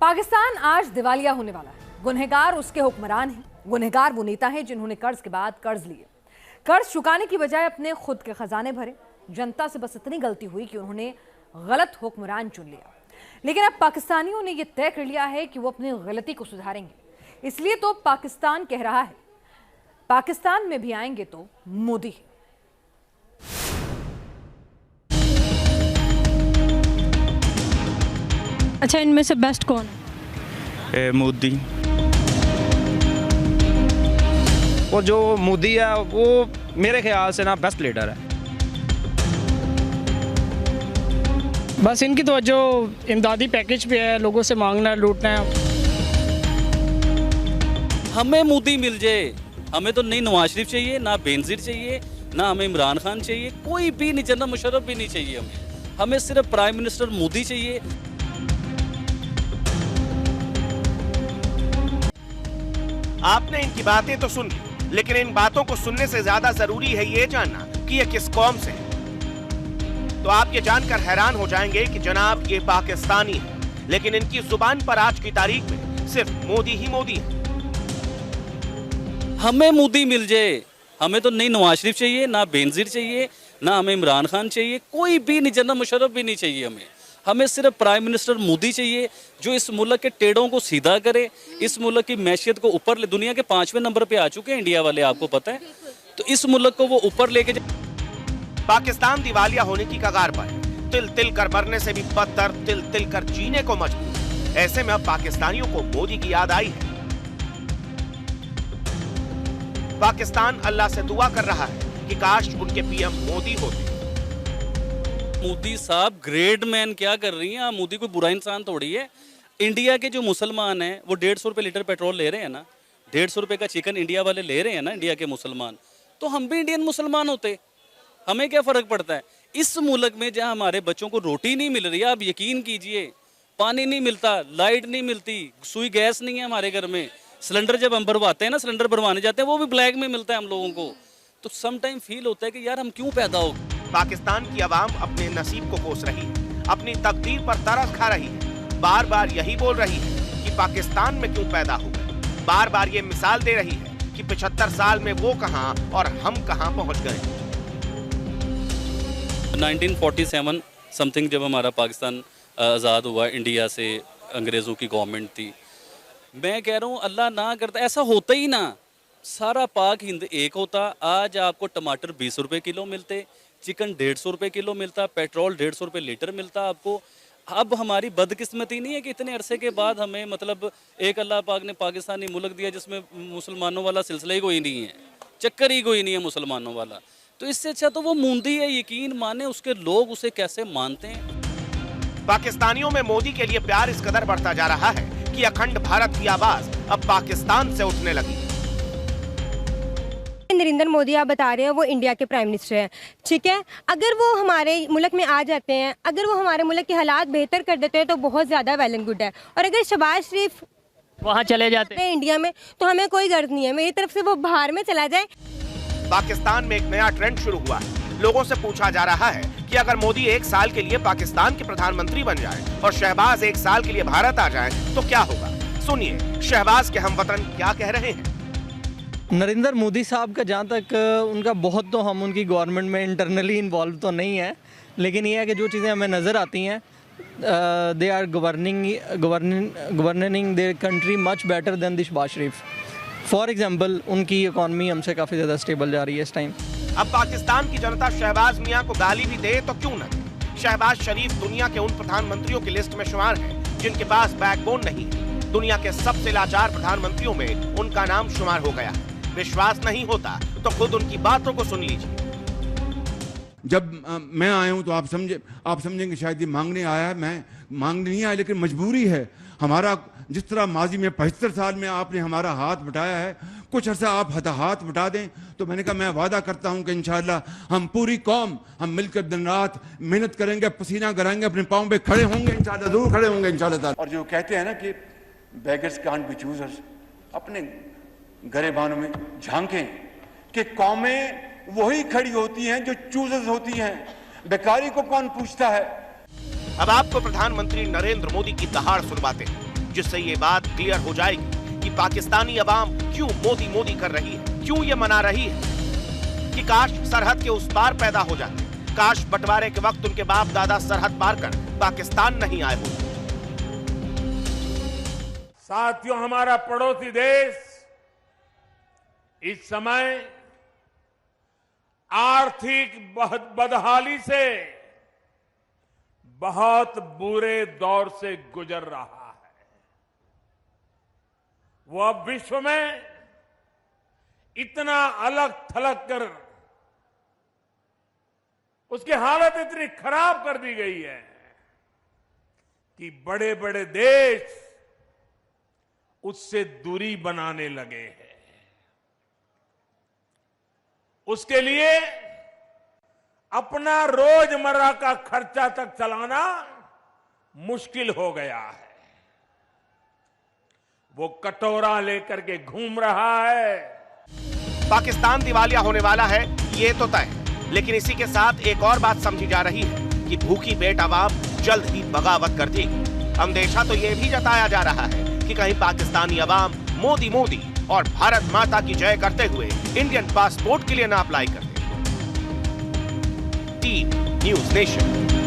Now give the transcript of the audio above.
पाकिस्तान आज दिवालिया होने वाला है। गुनहगार उसके हुक्मरान हैं। गुनहगार वो नेता हैं जिन्होंने कर्ज के बाद कर्ज लिए, कर्ज चुकाने की बजाय अपने खुद के खजाने भरे। जनता से बस इतनी गलती हुई कि उन्होंने गलत हुक्मरान चुन लिया। लेकिन अब पाकिस्तानियों ने यह तय कर लिया है कि वो अपनी गलती को सुधारेंगे। इसलिए तो पाकिस्तान कह रहा है, पाकिस्तान में भी आएंगे तो मोदी। अच्छा, इनमें से बेस्ट कौन है? मोदी। वो जो मोदी है वो मेरे ख्याल से ना बेस्ट लीडर है। बस इनकी तवज्जो इमदादी पैकेज पे है, लोगों से मांगना लूटना है। हमें मोदी मिल जाए, हमें तो नहीं नवाज शरीफ चाहिए, ना बेनजीर चाहिए, ना हमें इमरान खान चाहिए, कोई भी नहीं, जनरल मुशर्रफ भी नहीं चाहिए। हमें सिर्फ प्राइम मिनिस्टर मोदी चाहिए। आपने इनकी बातें तो सुन ली, लेकिन इन बातों को सुनने से ज्यादा जरूरी है ये जानना कि ये किस कौम से है। तो आप ये जानकर हैरान हो जाएंगे कि जनाब ये पाकिस्तानी है, लेकिन इनकी जुबान पर आज की तारीख में सिर्फ मोदी ही मोदी है। हमें मोदी मिल जाए, हमें तो नहीं नवाज शरीफ चाहिए, ना बेनजीर चाहिए, ना हमें इमरान खान चाहिए, कोई भी नहीं, जनरल मुशर्रफ भी नहीं चाहिए। हमें सिर्फ प्राइम मिनिस्टर मोदी चाहिए जो इस मुल्क के टेढ़ों को सीधा करे, इस मुल्क की मैशियत को ऊपर ले। दुनिया के 5वें नंबर पे आ चुके हैं इंडिया वाले, आपको पता है। तो इस मुल्क को वो ऊपर लेके पाकिस्तान दिवालिया होने की कगार पर है। तिल तिल कर मरने से भी बदतर तिल तिल कर जीने को मजबूर। ऐसे में अब पाकिस्तानियों को मोदी की याद आई है। पाकिस्तान अल्लाह से दुआ कर रहा है कि काश उनके पीएम मोदी होते। मोदी साहब ग्रेट मैन क्या कर रही हैं आप? मोदी कोई बुरा इंसान थोड़ी है। इंडिया के जो मुसलमान हैं वो 150 रुपये लीटर पेट्रोल ले रहे हैं ना, 150 रुपये का चिकन इंडिया वाले ले रहे हैं ना, इंडिया के मुसलमान। तो हम भी इंडियन मुसलमान होते, हमें क्या फ़र्क पड़ता है? इस मुल्क में जहाँ हमारे बच्चों को रोटी नहीं मिल रही है, आप यकीन कीजिए, पानी नहीं मिलता, लाइट नहीं मिलती, सुई गैस नहीं है हमारे घर में, सिलेंडर जब हम भरवाते हैं ना, सिलेंडर भरवाने जाते हैं वो भी ब्लैक में मिलता है हम लोगों को। तो सम टाइम फील होता है कि यार हम क्यों पैदा हो। पाकिस्तान की आवाम अपने नसीब को कोस रही है, अपनी तकदीर पर तरस खा रही है। बार बार यही बोल रही है कि पाकिस्तान में क्यों पैदा हो गए। बार बार ये मिसाल दे रही है कि 75 साल में वो कहां और हम कहां पहुंच गए। 1947 समथिंग जब हमारा पाकिस्तान आज़ाद हुआ इंडिया से, अंग्रेज़ों की गवर्नमेंट थी। मैं कह रहा हूँ अल्लाह ना करता ऐसा होता ही ना, सारा पाक हिंद एक होता। आज आपको टमाटर 20 रुपये किलो मिलते, चिकन 150 रुपये किलो मिलता, पेट्रोल 150 रुपये लीटर मिलता आपको। अब हमारी बदकिस्मती नहीं है कि इतने अरसे के बाद हमें मतलब एक अल्लाह पाक ने पाकिस्तानी मुल्क दिया जिसमें मुसलमानों वाला सिलसिला ही कोई नहीं है, चक्कर ही कोई नहीं है मुसलमानों वाला। तो इससे अच्छा तो वो मूंदी है, यकीन माने उसके लोग उसे कैसे मानते हैं। पाकिस्तानियों में मोदी के लिए प्यार इस कदर बढ़ता जा रहा है कि अखंड भारत की आवाज अब पाकिस्तान से उठने लगी। नरेंद्र मोदी आप बता रहे हैं वो इंडिया के प्राइम मिनिस्टर हैं, ठीक है। अगर वो हमारे मुल्क में आ जाते हैं, अगर वो हमारे मुल्क के हालात बेहतर कर देते हैं तो बहुत ज़्यादा वेल एंड गुड है। और अगर शहबाज शरीफ वहाँ चले जाते हैं इंडिया में तो हमें कोई गर्ज नहीं है, मेरी तरफ से वो बाहर में चला जाए। पाकिस्तान में एक नया ट्रेंड शुरू हुआ है। लोगों से पूछा जा रहा है कि अगर मोदी 1 साल के लिए पाकिस्तान के प्रधानमंत्री बन जाए और शहबाज 1 साल के लिए भारत आ जाए तो क्या होगा। सुनिए शहबाज के हमवतन क्या कह रहे हैं। नरेंद्र मोदी साहब का जहाँ तक उनका बहुत तो हम उनकी गवर्नमेंट में इंटरनली इन्वॉल्व तो नहीं है, लेकिन ये है कि जो चीज़ें हमें नज़र आती हैं, they are governing their country much better than the Shahbaz Sharif. For example उनकी इकॉनमी हमसे काफ़ी ज़्यादा स्टेबल जा रही है इस टाइम। अब पाकिस्तान की जनता शहबाज मियां को गाली भी दे तो क्यों न। शहबाज शरीफ दुनिया के उन प्रधानमंत्रियों की लिस्ट में शुमार है जिनके पास बैकबोन नहीं है। दुनिया के सबसे लाचार प्रधानमंत्रियों में उनका नाम शुमार हो गया। विश्वास नहीं होता तो खुद उनकी बातों को सुन लीजिए। जब मैं आया हूं तो आप समझेंगे शायद ये मांगने आया है। मैं मांगने नहीं आया, लेकिन मजबूरी है हमारा। जिस तरह माजी में 75 साल में आपने हमारा हाथ बटाया है, कुछ अर्सा आप हाथ बटा दें तो मैंने कहा मैं वादा करता हूं कि इंशाल्लाह हम पूरी कौम हम मिलकर दिन रात मेहनत करेंगे, पसीना कराएंगे, अपने पाँव पे खड़े होंगे, इंशाल्लाह जरूर खड़े होंगे इंशाल्लाह। और जो कहते हैं ना कि बेगर्स कांट बी चूजर्स, अपने गरेबानों में झांकें कि कौमें वही खड़ी होती हैं जो चूजर्स होती हैं, बेकारी को कौन पूछता है। अब आपको प्रधानमंत्री नरेंद्र मोदी की दहाड़ सुनवाते हैं। जिससे ये बात क्लियर हो जाएगी कि पाकिस्तानी अवाम क्यों मोदी मोदी कर रही है, क्यों ये मना रही है कि काश सरहद के उस पार पैदा हो जाते, काश बंटवारे के वक्त उनके बाप दादा सरहद पार कर पाकिस्तान नहीं आए होते। साथियों, हमारा पड़ोसी देश इस समय आर्थिक बदहाली से बहुत बुरे दौर से गुजर रहा है। वो अब विश्व में इतना अलग थलग कर उसकी हालत इतनी खराब कर दी गई है कि बड़े बड़े देश उससे दूरी बनाने लगे हैं। उसके लिए अपना रोजमर्रा का खर्चा तक चलाना मुश्किल हो गया है। वो कटोरा लेकर के घूम रहा है। पाकिस्तान दिवालिया होने वाला है, ये तो तय, लेकिन इसी के साथ एक और बात समझी जा रही है कि भूखी पेट आवाम जल्द ही बगावत कर देगी। अंदेशा तो यह भी जताया जा रहा है कि कहीं पाकिस्तानी अवाम मोदी मोदी और भारत माता की जय करते हुए इंडियन पासपोर्ट के लिए ना अप्लाई करते। Team news nation.